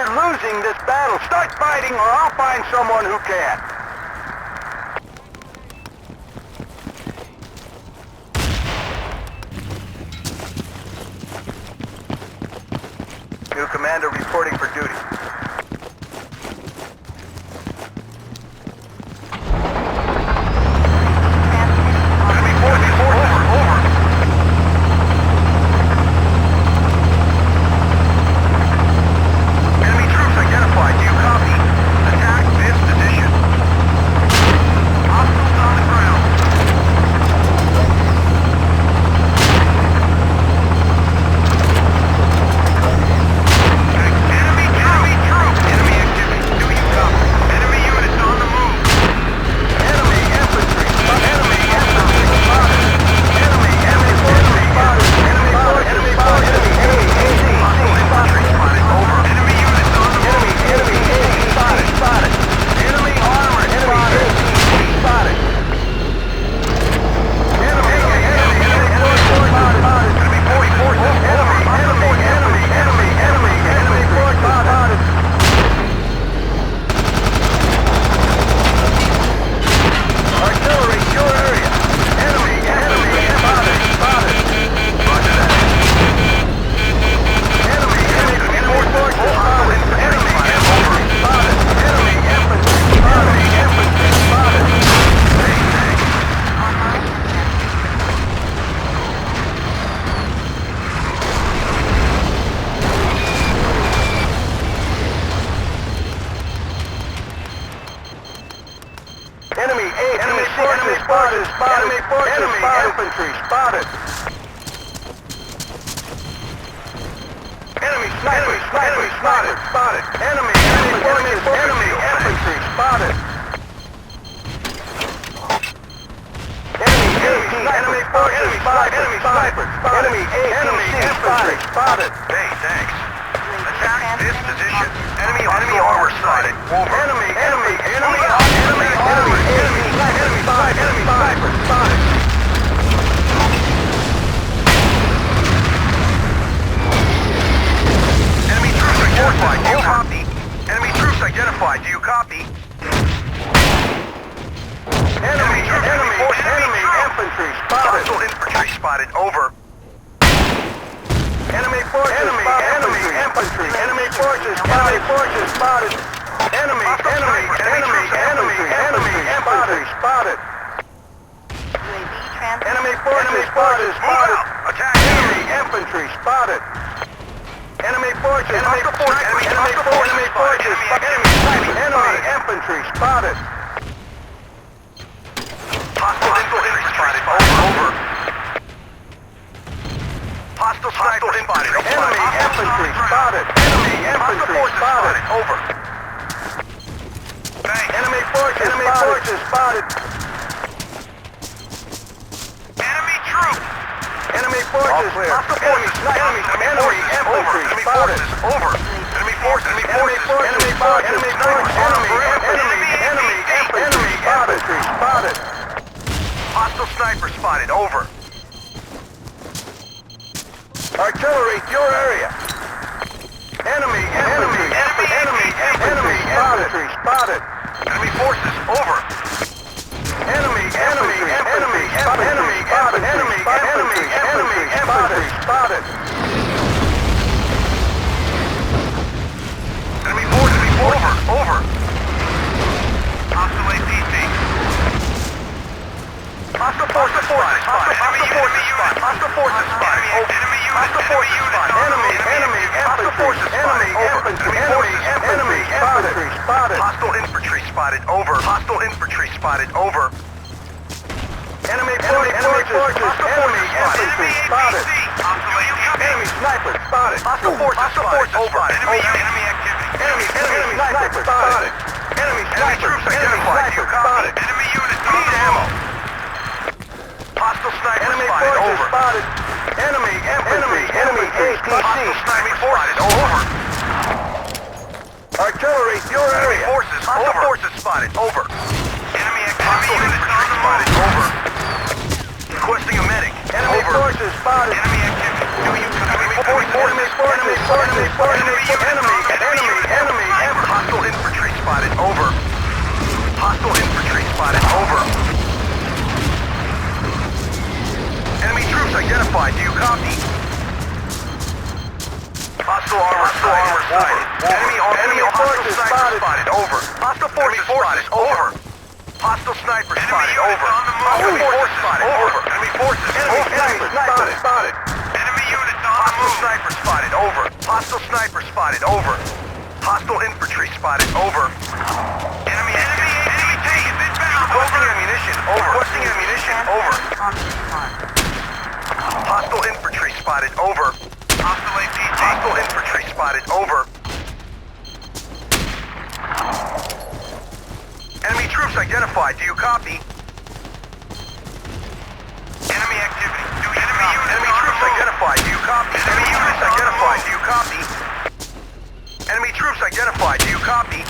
We're losing this battle. Start fighting or I'll find someone who can. New commander reporting for duty. Infantry spotted. Enemy sniper spotted. Enemy infantry spotted. Enemy forces spotted. Enemy sniper spotted. Enemy infantry spotted. Hey, thanks. Attack this position. Enemy armor spotted. Enemy sniper spotted. Identified. Do you copy? Enemy troops identified. Do you copy? Enemy infantry spotted. Hostile infantry spotted. Over. Enemy forces infantry. Enemy forces spotted. Enemy infantry spotted. Enemy forces spotted. Attack. Enemy infantry spotted. Enemy forces, enemy infantry spotted. Hostile infantry spotted. Over. Hostile sniper spotted. Enemy infantry spotted. Enemy infantry spotted. Over. Enemy forces spotted. Enemy troops. Enemy forces. Hostile forces. Enemy infantry spotted. Over. Enemy forces. Enemy infantry spotted. Hostile sniper spotted. Over. Artillery, your area. Enemy infantry spotted. Enemy forces. Over. Enemy infantry spotted. Enemy forces. Over. Hostile APC. Hostile forces spotted. Hostile forces spotted. Enemy units spotted. Enemy infantry spotted. Hostile infantry spotted. Over. Hostile infantry spotted. Over. Enemy forces. Infantry spotted. Enemy sniper spotted. Hostile forces spotted. Over. Enemy activity. Enemy sniper spotted. Enemy troops identified. You copy. Enemy units need ammo. Hostile sniper spotted. Over. Enemy APC. Hostile sniper spotted. Over. Artillery, your area. Hostile forces spotted. Over. Enemy units spotted. Over. Requesting a medic. Enemy forces spotted. Enemy activity. Do you copy? Enemy forces. spotted. Over. Enemy troops identified. Do you copy? Hostile armor sighted. Enemy forces spotted. Over. Hostile forces spotted. Over. Hostile sniper spotted. Over. Enemy forces spotted. Over. Enemy forces. Enemy spotted. Enemy units on the move. Hostile sniper spotted. Over. Hostile sniper spotted. Over. Hostile infantry spotted. Over. Enemy tank is inbound. Requesting ammunition. Over. Requesting ammunition. Over. Hostile infantry spotted. Over. Hostile APT. Hostile infantry spotted. Over. Enemy troops identified. Do you copy? Enemy activity. Enemy troops identified. Do you copy? Enemy units identified. Do you copy? Enemy troops identified. Do you copy?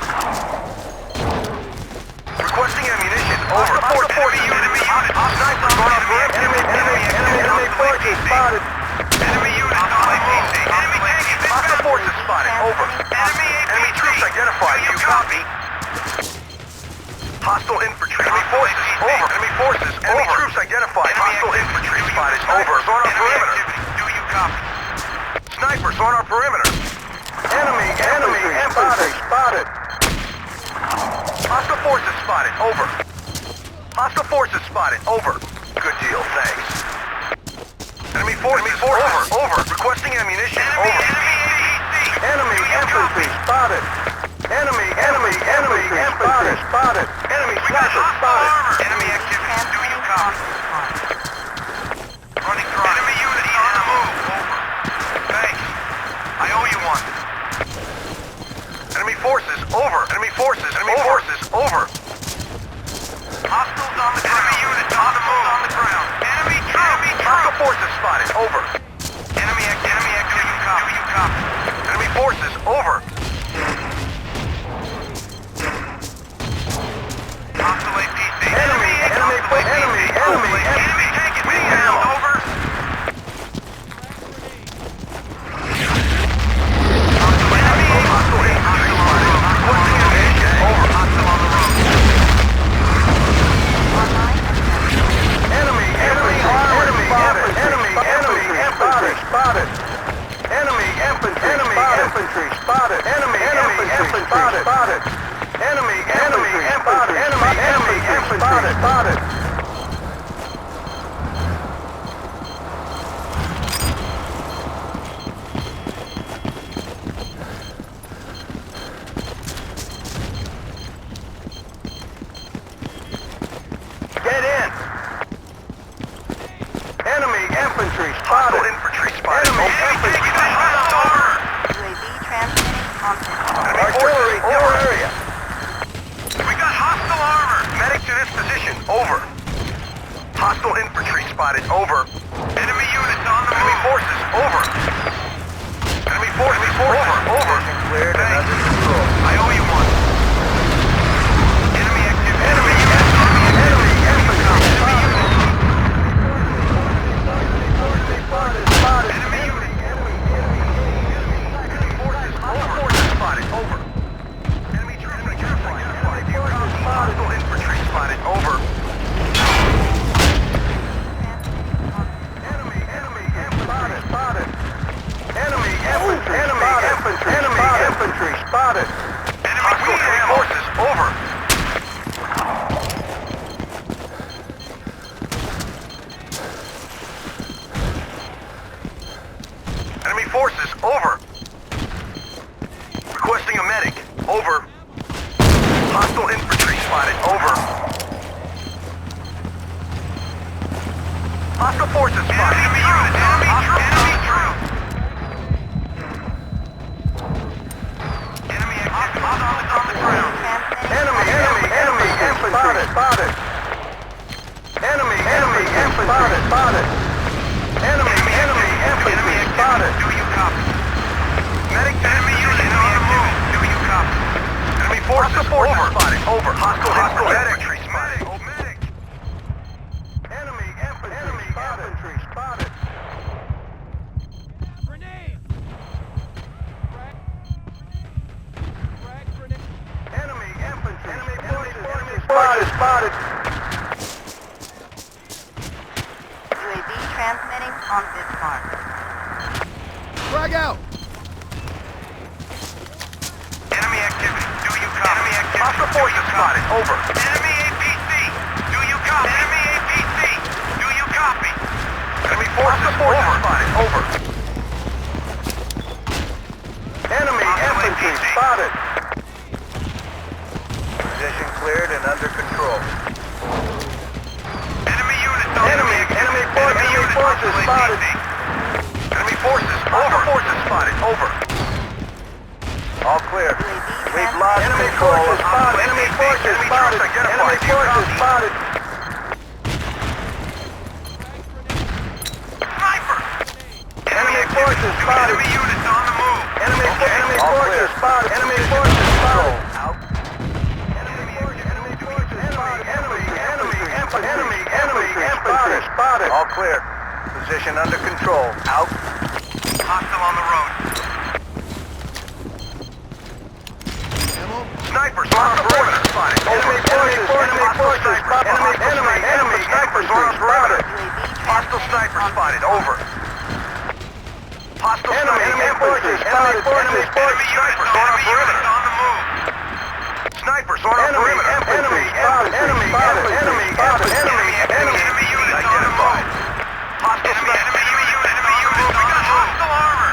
Requesting ammunition. Over. Enemy unit. Snipers on our perimeter. Enemy forces spotted. Enemy unit on APC. Enemy tank is inbound. Hostile forces spotted. Over. Enemy troops identified. Do you copy? Hostile infantry. Enemy forces. Over. Enemy forces. Enemy troops identified. Hostile infantry spotted. Over. On our perimeter. Do you copy? Snipers on our perimeter. Enemy infantry spotted. Hostile forces spotted. Over. Hostile forces spotted. Over. Good deal. Thanks. Enemy forces. Over. Requesting ammunition. Over. Enemy infantry spotted. Enemy infantry spotted. Enemy sniper spotted. Enemy activity. Do you copy? Running dry. Enemy unit on the move. Over. Thanks. I owe you one. Enemy forces. Over. Enemy forces. Over. Hostiles on the ground. Enemy unit on the move. On the ground. Enemy troops. Hostile forces spotted. Over. Enemy activity. Do you copy? Enemy forces. Over. Hostile APC. Enemy tank is inbound. Over. Hostile infantry. Requesting ammunition. Over. Hostile on the road. Enemy infantry spotted. Enemy infantry spotted. Enemy infantry spotted. Enemy infantry spotted. Get in. Enemy infantry spotted. Infantry spotted. Enemy infantry spotted. UAV transmitting contact. Artillery over area. We got hostile armor. Medic to this position. Over. Hostile infantry spotted. Over. Enemy units on the move. Enemy forces. Over. Enemy forces. Over. Cleared. Another control. I owe you one. Enemy activity. Enemy infantry. Spotted. Enemy unit. Enemy forces. Forces spotted. Over. Enemy troops identified. Hostile infantry spotted. Over. Enemy spotted. Enemy infantry spotted. Enemy forces. Over. Enemy forces. Over. Requesting a medic. Over. Hostile infantry spotted. Over. Hostile forces spotted. Enemy unit. Enemy troops. Enemy activity on the ground. Enemy infantry spotted. Enemy infantry spotted. Enemy infantry spotted. Do you copy? Medic to enemy unit on the move. Do you copy? Enemy forces spotted. Over. Hostile infantry spotted. Medic. Enemy infantry spotted. Grenade! Frag grenade. Enemy infantry. Enemy forces spotted. transmitting on this mark. Frag out! Enemy activity. Do you copy? Enemy activity. Hostile forces spotted. Over. Enemy APC. Do you copy? Enemy APC. Do you copy? Enemy forces spotted. Over. Enemy infantry spotted. Position cleared and under control. Enemy units. Enemy forces spotted. Enemy forces. Over. Forces spotted. Over. All clear. We've lost enemy forces spotted. Enemy forces spotted. Enemy forces spotted. Sniper! Enemy forces spotted. Enemy units on the move. Enemy forces spotted. Enemy forces spotted. Out. Enemy forces spotted. Enemy infantry spotted. All clear. Position under control. Out. Hostile on the road. Snipers on the perimeter. Enemy forces spotted. Enemy snipers on the perimeter. Hostile sniper spotted. Over. Hostile enemy forces spotted. Enemy snipers on the perimeter. On the move. Snipers on the perimeter. Enemy spotted. Enemy spotted. Enemy units on the move. Hostile enemy units on the move. We got hostile armor.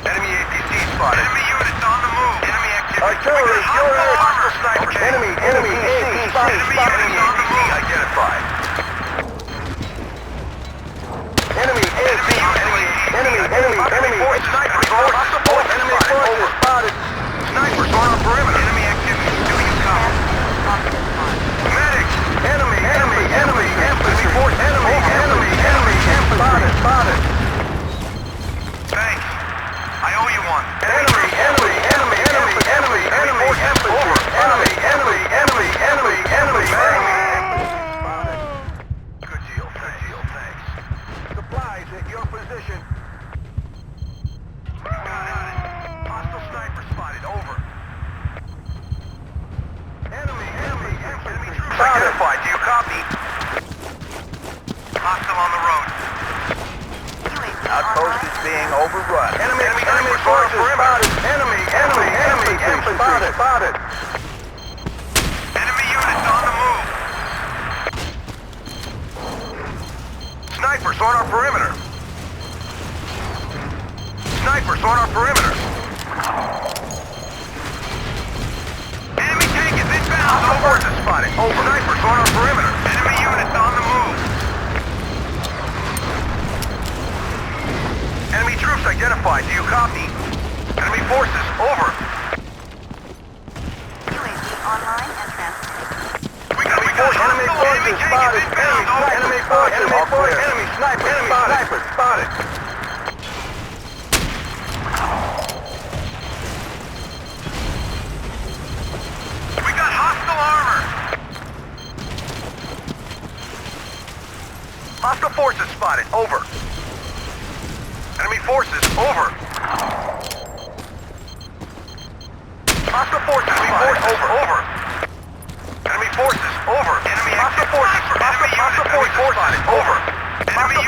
Enemy APC spotted. Enemy units on the move. Enemy activity. Artillery. Hostile snipers. Enemy APC spotted. Enemy APC identified. Enemy forces. Snipers on the force. Enemy forces spotted. Snipers on the perimeter. Enemy activity. Do you copy? Medics. Enemy infantry force. Enemy infantry spotted. Thanks. I owe you one. Enemy infantry. Over. Enemy. Good deal. Thanks. Supplies at your position. Hostile sniper spotted. Over. Enemy troops identified. Do you copy? Hostile on the road. Outpost is being overrun. Enemy forces spotted. Enemy infantry spotted. Enemy units on the move. Snipers on our perimeter. Enemy tank is inbound. Hostile forces spotted. Over. Snipers on our perimeter. Enemy units on the move. Enemy troops identified. Do you copy? Enemy forces. Over. UAV online and transmitting. Enemy forces spotted. Enemy snipers spotted. We got hostile armor. Hostile forces spotted. Over. Enemy forces. Over. Hostile forces spotted. Over. Enemy forces. Over. Enemy hostile forces. Hostile forces spotted. Over. Enemy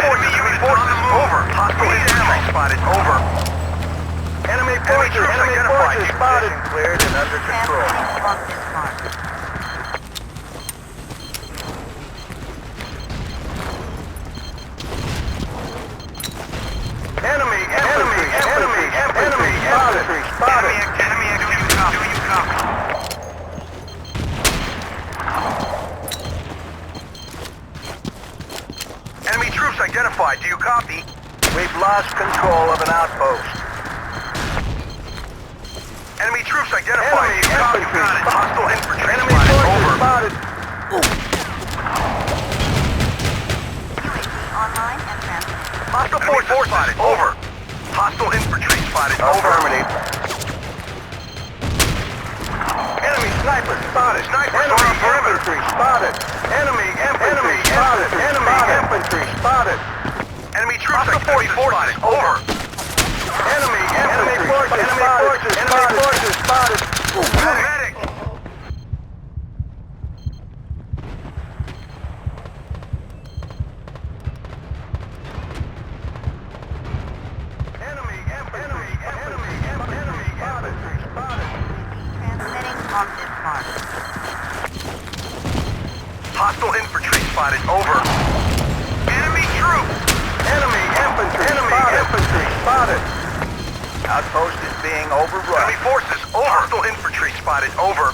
forces. Over. Hostile enemy spotted. Over. Enemy forces spotted. Cleared and under control. Transmitting on this mark. Enemy infantry spotted. Enemy activity. Do you copy? Enemy troops identified. Do you copy? We've lost control of an outpost. Enemy troops identified. Do you copy? Hostile infantry spotted. Over. UAV online and transmitting. Hostile forces spotted. Over. Hostile infantry spotted. Over. Enemy snipers spotted. Snipers on our perimeter. Spotted. Enemy infantry spotted. Enemy infantry spotted. Enemy troops spotted. Over. Enemy forces spotted. Medic. spotted. Over. Enemy troops. Enemy infantry. Enemy infantry spotted. Outpost is being overrun. Enemy forces. Over. Hostile infantry spotted. Over.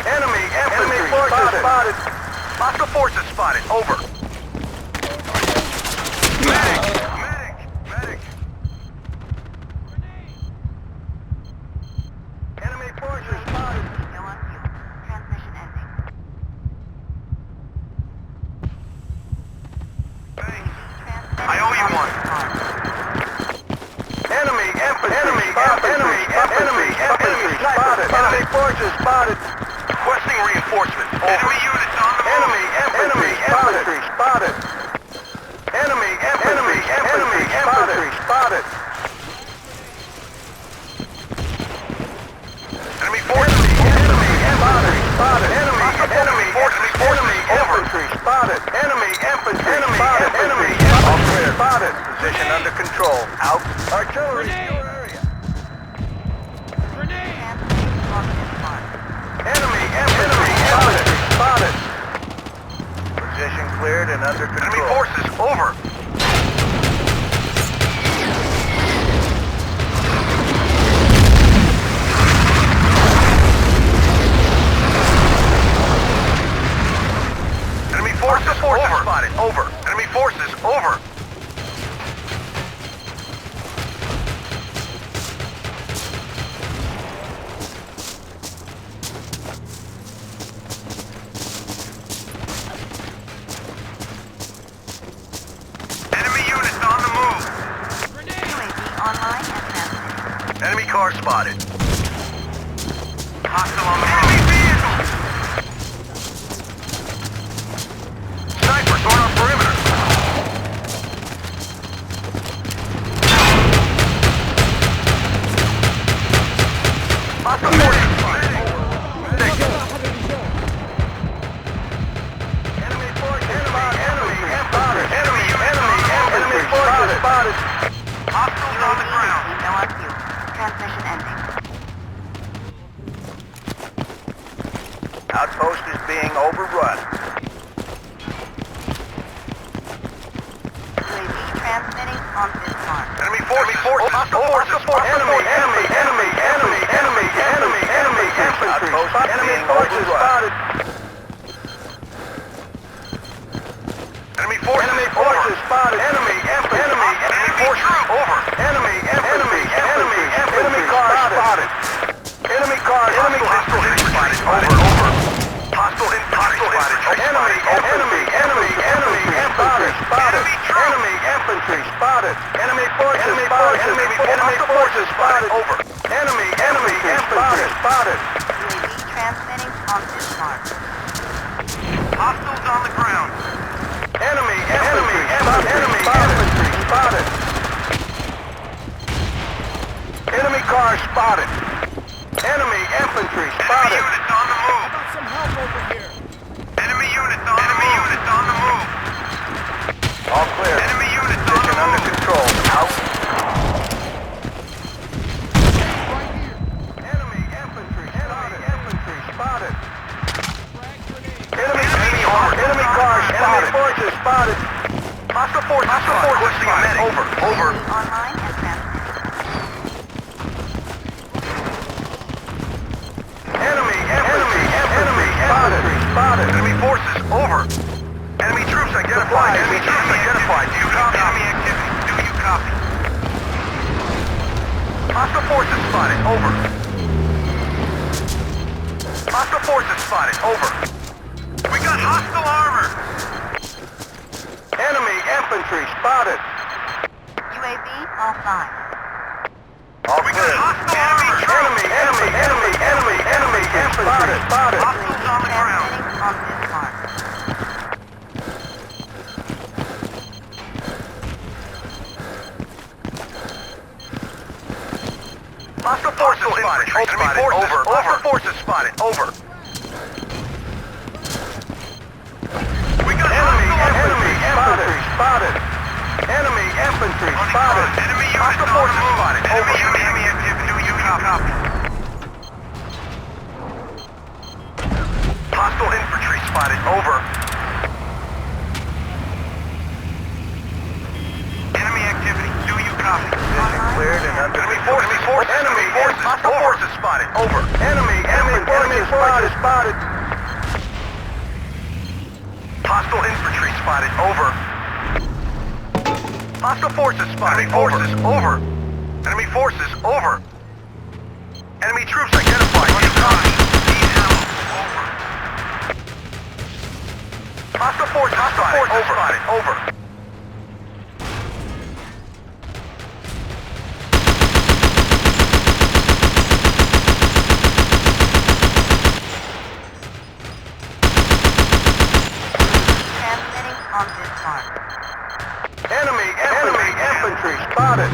Enemy infantry spotted. Hostile forces spotted. Over. Medic! Medic! Medic! Enemy forces spotted. No on fuel. Transmission ending. Thanks. Transmitting I owe you on one. this mark. Enemy infantry. Enemy spotted. Enemy forces spotted. Requesting reinforcements. Over. Enemy units on the move. Enemy infantry spotted. Enemy infantry spotted. Enemy forces. Enemy infantry spotted. Enemy infantry spotted. Enemy infantry spotted. Enemy infantry spotted. Position under control. Out. Artillery in your area. Transmitting on this mark. Enemy infantry spotted. Position cleared and under control. Enemy forces over. Enemy forces spotted. Over. Enemy forces over. Enemy units on the move. UAV online and transmitting. Enemy car spotted. Hostile on the move. Enemy vehicles! Snipers on our perimeter. Hostile forces spotted. Enemy forces spotted. Enemy forces spotted. Hostiles on the ground. No on fuel. Transmission ending. Outpost is being overrun. UAV transmitting on this mark. Enemy forces. Hostile forces. Enemy infantry. Enemy forces spotted. Enemy forces spotted. Enemy forces over. Enemy car spotted. Enemy car spotted. Over. Hostile infantry spotted. Enemy infantry spotted. Enemy infantry spotted. Enemy forces spotted. Enemy forces spotted. Over. Enemy infantry spotted. UAV transmitting on this mark. Hostiles on the ground. Enemy infantry spotted. Enemy car spotted. Enemy infantry spotted. Enemy units on the move. Got some help over here. Enemy units on the move. All clear. Enemy units on the move. Under control. Out. Right here. Enemy infantry spotted. Frag grenade. Enemy car spotted. Enemy forces spotted. Hostile forces spotted. Over. Online and transmitting. Enemy spotted. Enemy forces over. Enemy troops identified. Do you copy? Enemy activity. Do you copy? Hostile forces spotted. Over. Hostile forces spotted. Over. We got hostile armor. Enemy infantry spotted. UAV offline. All we got hostile armor. Enemy infantry spotted. Hostiles on the ground. Transmitting on this mark. Hostile forces spotted. Hostile forces spotted. Over. We got enemy infantry spotted. Enemy infantry spotted. Enemy hostile forces spotted. Over. Enemy activity. Do you copy? Hostile infantry spotted. Over. Copy. Position cleared and under enemy forces. Enemy forces spotted. Over. Enemy forces spotted. Hostile infantry spotted. Over. Hostile forces spotted. Over. Enemy forces over. Enemy troops identified. Need ammo. Over. Hostile forces spotted. Over. Transmitting on this mark. Enemy infantry spotted.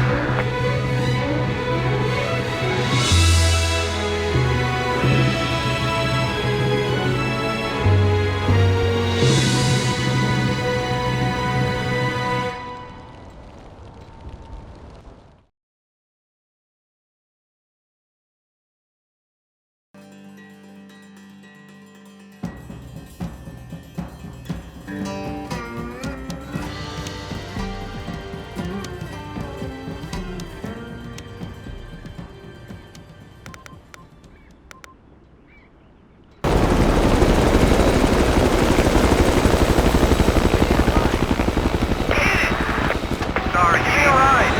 Sorry, give me a ride.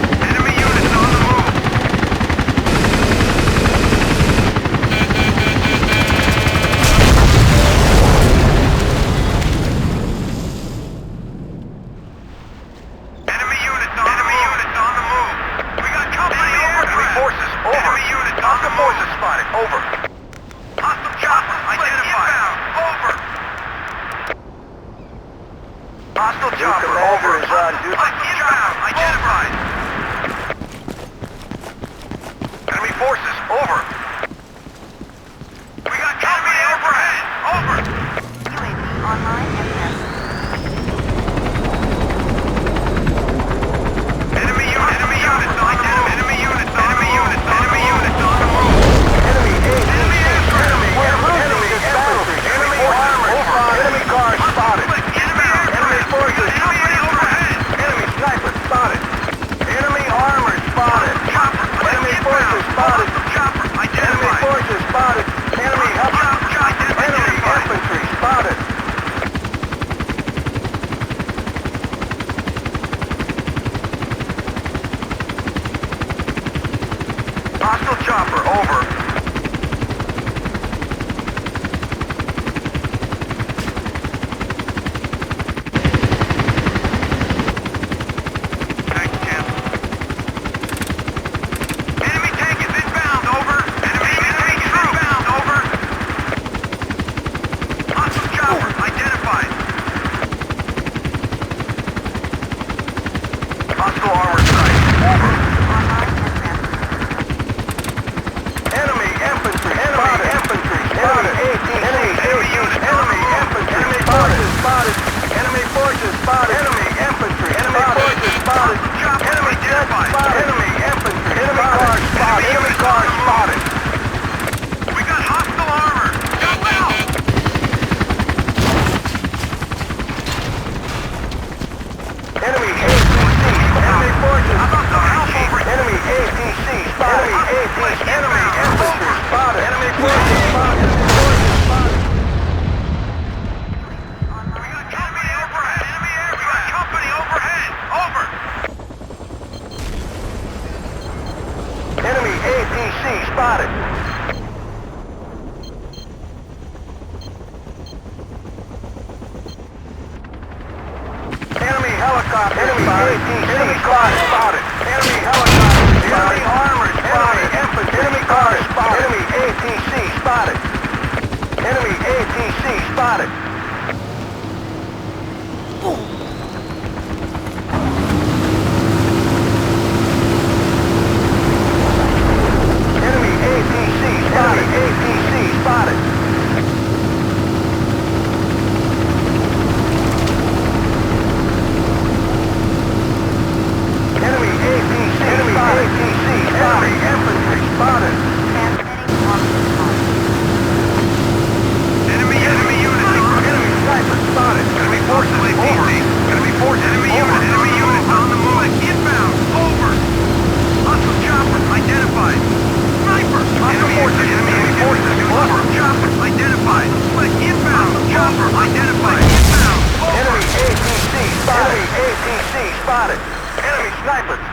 Enemy units on the move. Enemy units on the move. We got company over. Enemy forces over. Enemy units on the forces spotted. Over. Hostile chopper identified. Over. Hostile chopper over. Hostile chopper identified. Enemy forces over. We got company overhead. Over. UAV online and transmitting. Enemy units on the move. Enemy units on the move. Enemy infantry. Enemy armor spotted. Enemy cars spotted. Enemy forces. Enemy sniper spotted. Enemy armor spotted. Enemy forces spotted. Enemy forces spotted. Enemy infantry spotted. Hostile chopper over. Tank canceled. Enemy tank is inbound, over. Enemy tank is inbound, over. Hostile chopper identified. Hostile armor sight, over. Online and transmitting. Enemy infantry spotted. Enemy infantry spotted. Enemy forces spotted. Enemy infantry forces spotted. Enemy jet spotted. Enemy infantry. Enemy cars spotted. Enemy cars spotted. We got hostile armor. Jump out. Enemy APC. Enemy forces. How about some help over here? Enemy APC spotted. Enemy infantry spotted. Enemy forces spotted. Online. We got company overhead. Enemy aircraft. We got company overhead. Over. Enemy APC spotted. Enemy helicopter. Enemy APC spotted. Enemy helicopter. Enemy armor spotted. Enemy cars spotted. Enemy APC spotted. Enemy APC spotted. Enemy APC spotted. APC spotted.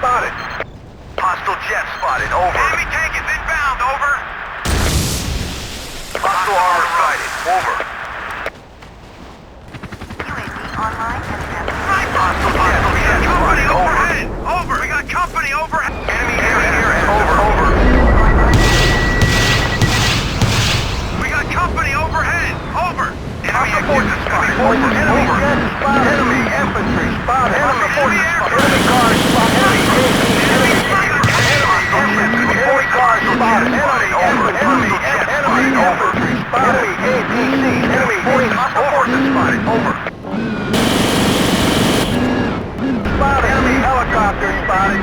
spotted. Hostile jet spotted, over. Enemy tank is inbound, over. Hostile armor sighted, over. UAV online and transmitting. Hostile jet spotted, overhead, over. We got company overhead. Enemy area, over. We got company overhead, over. Enemy forces spotted, over. Enemy jet spotted. Enemy infantry spotted. Enemy forces spotted. Enemy cars spotted. Enemy cars spotted. Enemy infantry spotted. Enemy ATC. Enemy forces spotted. Over. Spotted. Enemy helicopter spotted.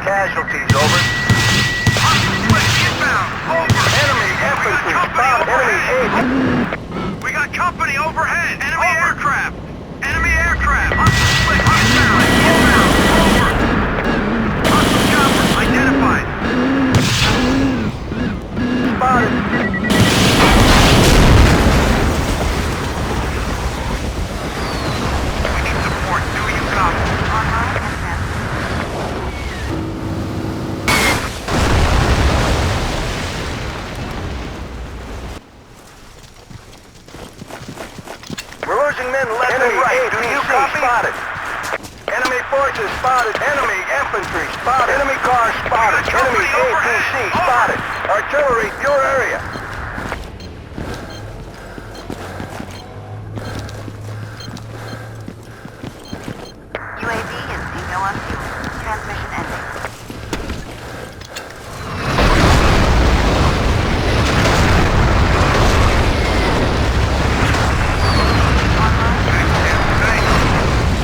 Casualties, over. Enemy infantry spotted. Enemy We got company overhead. Enemy aircraft. Enemy aircraft. Inbound. Over. Hostile chopper identified. Spotted. We need support. Do you copy? Online and transmitting. We're losing men left and right. Do you copy? Spotted. Enemy forces spotted. Enemy infantry spotted. Enemy cars spotted. Enemy APC spotted. Artillery, your area. UAV is bingo on fuel. Transmission ending.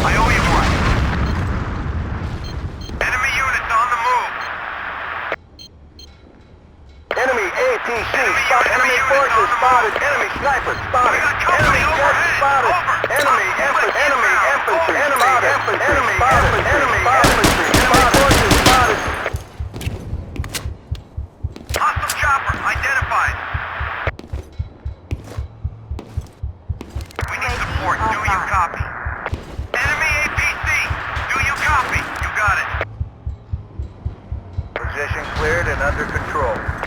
I owe you one. Enemy units on the move. Enemy APC spotted. Enemy forces spotted. Enemy sniper spotted. Enemy jet spotted. Enemy infantry. Enemy infantry. Enemy infantry spotted. Enemy infantry. Enemy forces spotted. Hostile chopper identified. We need support. Do you copy? Enemy APC. Do you copy? You got it. Position cleared and under control.